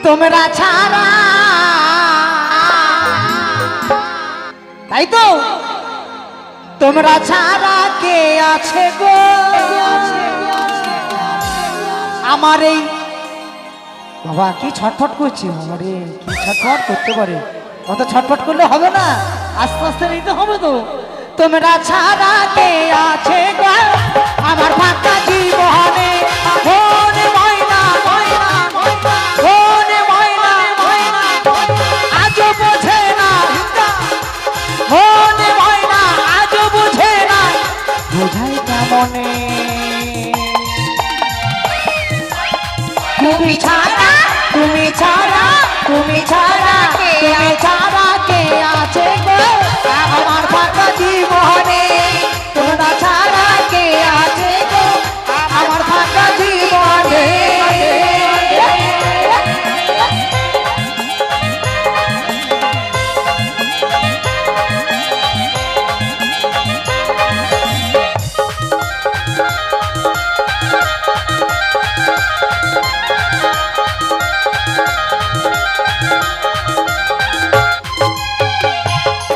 তোমরা ছাড়া, তাই তো তোমরা ছাড়া কে আছে গো আমার এই বাবা। কি ছটফট করছে আমারে, কি ছটফট করতে পারে, অত ছটফট করলে হবে না, আস্তে আস্তে নিতে হবে তো। তোমরা ছাড়া কে আছে গো আমার ফাঁকা জীবনে, মনে ময়না ময়না মনে ময়না ময়না আজও বোঝে না, মনে ময়না আজও বুঝে না, বোঝাই কেমনে। তুমি ছাড়া, তুমি ছাড়া, তুমি ছাড়া, তুমি ছাড়া কে আছে গো আমার ফাঁকা জীবনে। তোমরা ছাড়া কে আছে গো আমার ফাঁকা জীবনে।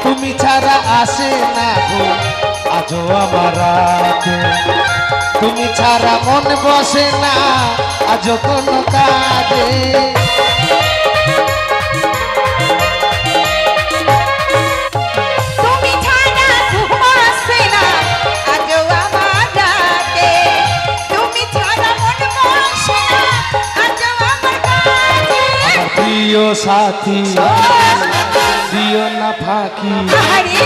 তুমি ছাড়া আসে না গো আজও আমার রাতে, তুমি ছাড়া মন বসে না আজও কোনো কাজে। তুমি ছাড়া ঘুম আসে না আজও আমার রাতে, তুমি ছাড়া মন বসে না আজও আমার কাছে। আমার প্রিয় সাথী দিও না ফাঁকি, আরে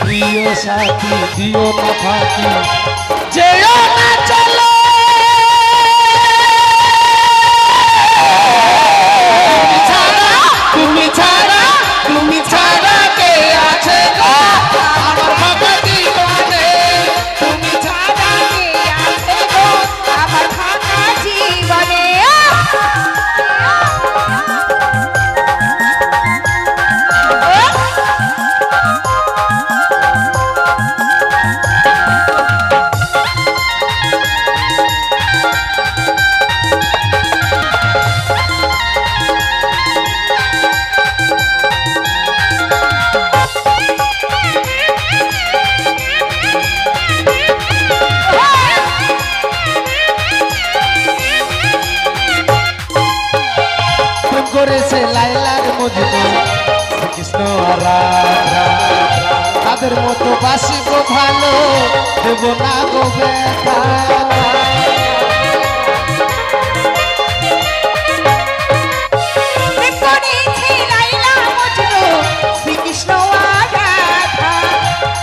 প্রিয় সাথী দিও না ফাঁকি, যেও না চলো। তুমি ছাড়া, তুমি ছাড়া কে আছে গো আমার ফাঁকা জীবনে। তুমি ছাড়া কে আছে গো আমার ফাঁকা জীবনে। প্রেম করেছে লাইলার মজনু কৃষ্ণ আর রাধা, তাদের মতো বাসিব ভালো দেব না গো ব্যথা। প্রেম করেছে লাইলা মজনু শ্রীকৃষ্ণ আর রাধা,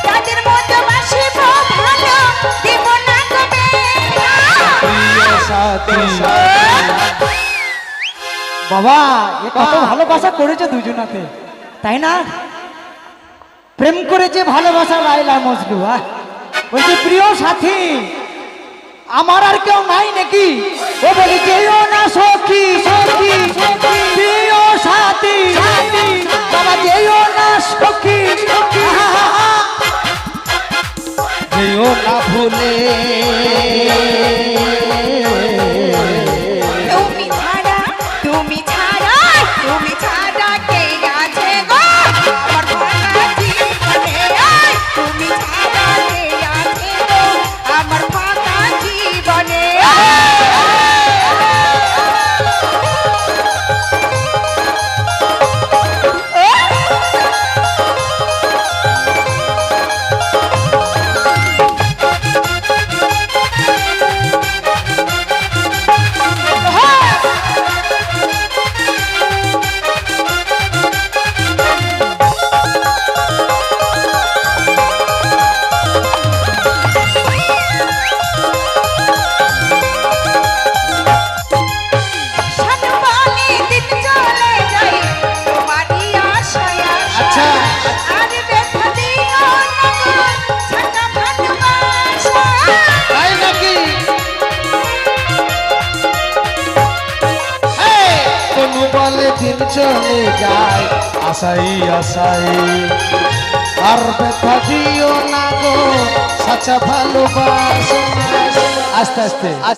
তাদের মতো বাসিব ভালো দেব না গো ব্যথা। প্রিয় সাথী বাবা এ কত ভালোবাসা করেছে দুজনাতে, তাই না? প্রেম করেছে ভালোবাসা লাইলা মজনু। বলছে প্রিয় সাথী আমার আর কেউ নাই নাকি? ও বলে যেও না সখী সখী, প্রিয় সাথী বাবা যেও না সখী, যেও না ভুলে। তুমি ছাড়া, তুমি ছাড়া, তুমি ছাড়া কে আছে গো আমার ফাঁকা জীবনে। তুমি ছাড়া কে আছে গো আমার ফাঁকা জীবনে। দিন চলে যায় আশাই আশাই, আর ব্যথা দিও না গো সাচা ভালোবাসা। আস্তে আস্তে